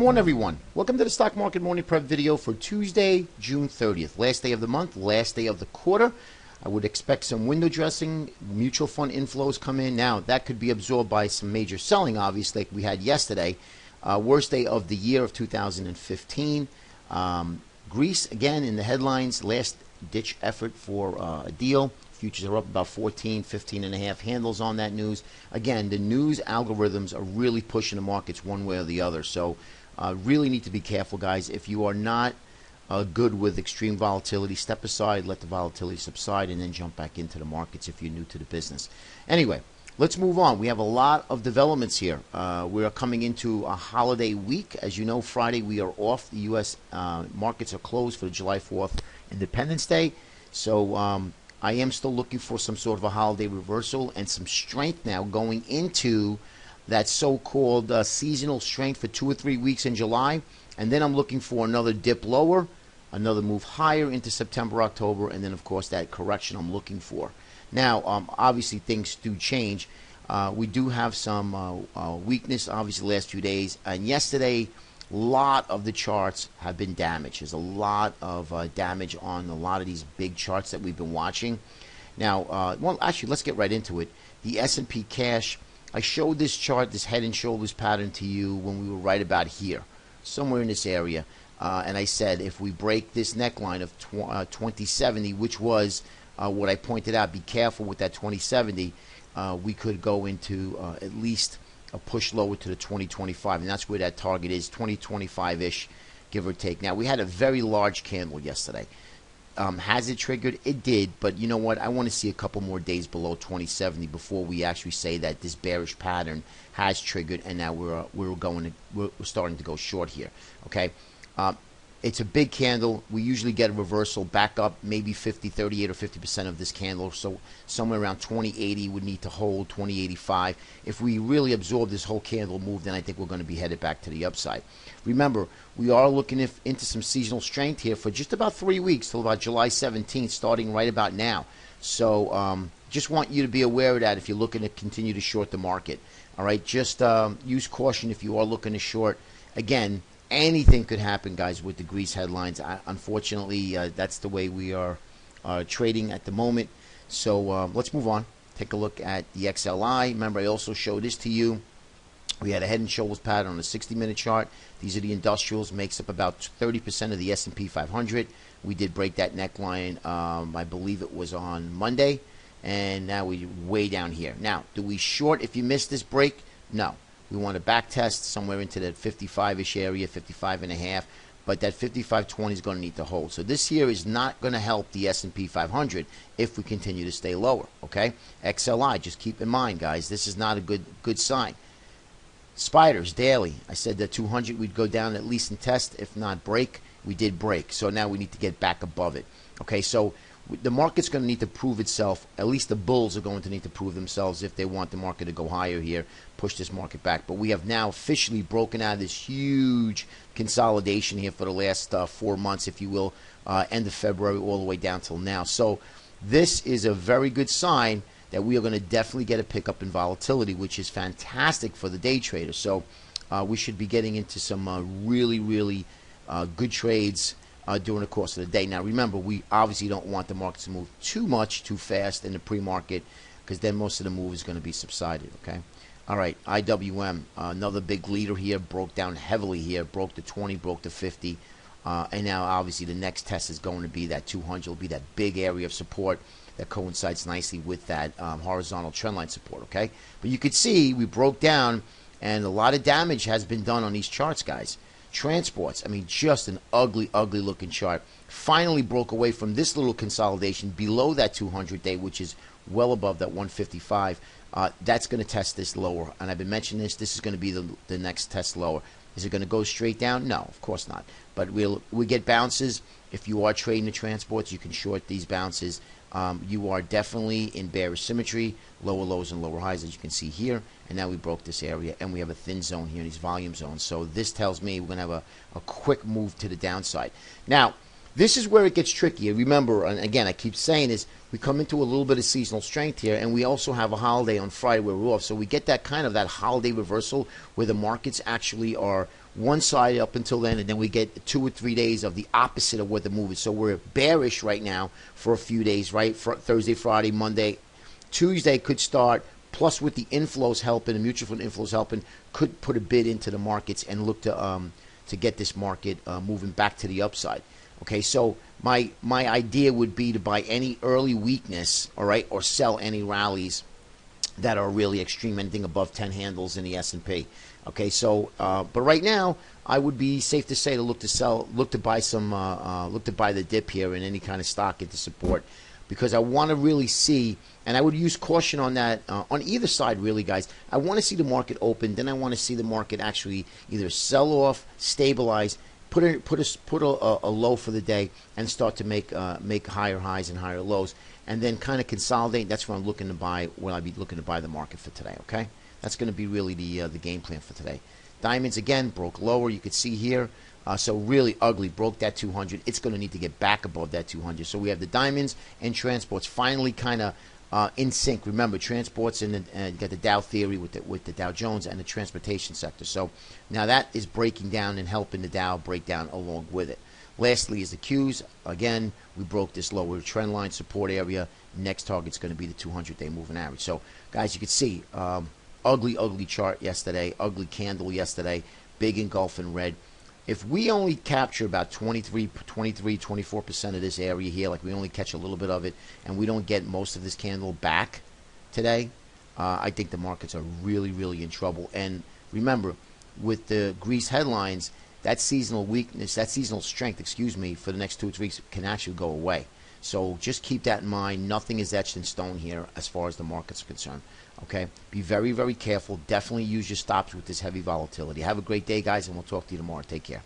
morning, everyone. Welcome to the Stock Market Morning Prep video for Tuesday, June 30th. Last day of the month, last day of the quarter. I would expect some window dressing, mutual fund inflows come in. Now, that could be absorbed by some major selling, obviously, like we had yesterday. Worst day of the year of 2015. Greece, again, in the headlines, last-ditch effort for a deal. Futures are up about 14, 15 and a half handles on that news. Again, the news algorithms are really pushing the markets one way or the other. So really need to be careful, guys. If you are not good with extreme volatility, step aside, let the volatility subside, and then jump back into the markets if you're new to the business. Anyway, let's move on. We have a lot of developments here. We are coming into a holiday week. As you know, Friday we are off. The U.S. Markets are closed for the July 4th Independence Day. So I am still looking for some sort of a holiday reversal and some strength now going into that so-called seasonal strength for 2 or 3 weeks in July. And then I'm looking for another dip lower, another move higher into September, October, and then, of course, that correction I'm looking for. Now, obviously, things do change. We do have some weakness, obviously, the last few days. And yesterday, a lot of the charts have been damaged. There's a lot of damage on a lot of these big charts that we've been watching. Now, well, actually, let's get right into it. The S&P cash, I showed this chart, this head and shoulders pattern to you when we were right about here, somewhere in this area. And I said if we break this neckline of 2070, which was what I pointed out, be careful with that 2070, we could go into at least a push lower to the 2025, and that's where that target is, 2025-ish, give or take. Now, we had a very large candle yesterday. Has it triggered? It did, but you know what? I want to see a couple more days below 2070 before we actually say that this bearish pattern has triggered, and now we're starting to go short here. Okay. It's a big candle. We usually get a reversal back up, maybe 38 or 50% of this candle. So somewhere around 2080 would need to hold, 2085. If we really absorb this whole candle move, then I think we're going to be headed back to the upside. Remember, we are looking into some seasonal strength here for just about 3 weeks till about July 17th, starting right about now. So just want you to be aware of that if you're looking to continue to short the market. All right, just use caution if you are looking to short. Again, anything could happen, guys, with the Greece headlines. Unfortunately, that's the way we are trading at the moment. So let's move on. Take a look at the XLI. Remember, I also showed this to you. We had a head and shoulders pattern on the 60-minute chart. These are the industrials. Makes up about 30% of the S&P 500. We did break that neckline, I believe it was on Monday. And now we're way down here. Now, do we short if you missed this break? No. We want to back test somewhere into that 55-ish area, 55 and a half, but that 55.20 is going to need to hold. So this here is not going to help the S&P 500 if we continue to stay lower, okay? XLI, just keep in mind, guys, this is not a good sign. Spiders, daily, I said that 200 we'd go down at least and test, if not break. We did break, so now we need to get back above it, okay? So the market's going to need to prove itself. At least the bulls are going to need to prove themselves if they want the market to go higher here, push this market back. But we have now officially broken out of this huge consolidation here for the last 4 months, if you will, end of February all the way down till now. So this is a very good sign that we are going to definitely get a pickup in volatility, which is fantastic for the day trader. So we should be getting into some really, really good trades during the course of the day. Now, remember, we obviously don't want the market to move too much, too fast in the pre-market, because then most of the move is going to be subsided, okay? All right, IWM, another big leader here, broke down heavily here, broke the 20, broke the 50, and now obviously the next test is going to be that 200, will be that big area of support that coincides nicely with that horizontal trendline support, okay? But you could see we broke down, and a lot of damage has been done on these charts, guys. Transports, I mean, just an ugly, ugly looking chart. Finally broke away from this little consolidation below that 200-day, which is well above that 155. That's going to test this lower. And I've been mentioning this. This is going to be the next test lower. Is it going to go straight down? No, of course not. But we get bounces. If you are trading the transports, you can short these bounces. You are definitely in bearish symmetry, lower lows and lower highs, as you can see here. And now we broke this area, and we have a thin zone here, these volume zones. So this tells me we're going to have a quick move to the downside. Now, this is where it gets tricky. Remember, and again, I keep saying this, we come into a little bit of seasonal strength here, and we also have a holiday on Friday where we're off. So we get that kind of that holiday reversal where the markets actually are one side up until then, and then we get 2 or 3 days of the opposite of what the move is. So we're bearish right now for a few days, right? Thursday, Friday, Monday. Tuesday could start, plus with the inflows helping, the mutual fund inflows helping, could put a bid into the markets and look to get this market moving back to the upside. Okay, so my idea would be to buy any early weakness, all right, or sell any rallies that are really extreme, anything above 10 handles in the S&P. Okay, so but right now I would be safe to say to look to buy the dip here in any kind of stock into support, because I want to really see, and I would use caution on that on either side, really, guys. I want to see the market open, then I want to see the market actually either sell off, stabilize, put a low for the day, and start to make higher highs and higher lows, and then kind of consolidate. That's what I'm looking to buy. When I'll be looking to buy the market for today. Okay, that's going to be really the game plan for today. Diamonds again broke lower. You could see here. So really ugly, broke that 200. It's going to need to get back above that 200. So we have the diamonds and transports finally kind of in sync. Remember, transports and you got the Dow theory with the Dow Jones and the transportation sector. So now that is breaking down and helping the Dow break down along with it. Lastly is the Qs. Again, we broke this lower trend line support area. Next target's going to be the 200-day moving average. So guys, you can see ugly chart yesterday, ugly candle yesterday, big engulf in red. If we only capture about 24% of this area here, like we only catch a little bit of it, and we don't get most of this candle back today, I think the markets are really, really in trouble. And remember, with the Greece headlines, that seasonal weakness, that seasonal strength, for the next 2 or 3 weeks can actually go away. So just keep that in mind. Nothing is etched in stone here as far as the markets are concerned. Okay? Be very, very careful. Definitely use your stops with this heavy volatility. Have a great day, guys, and we'll talk to you tomorrow. Take care.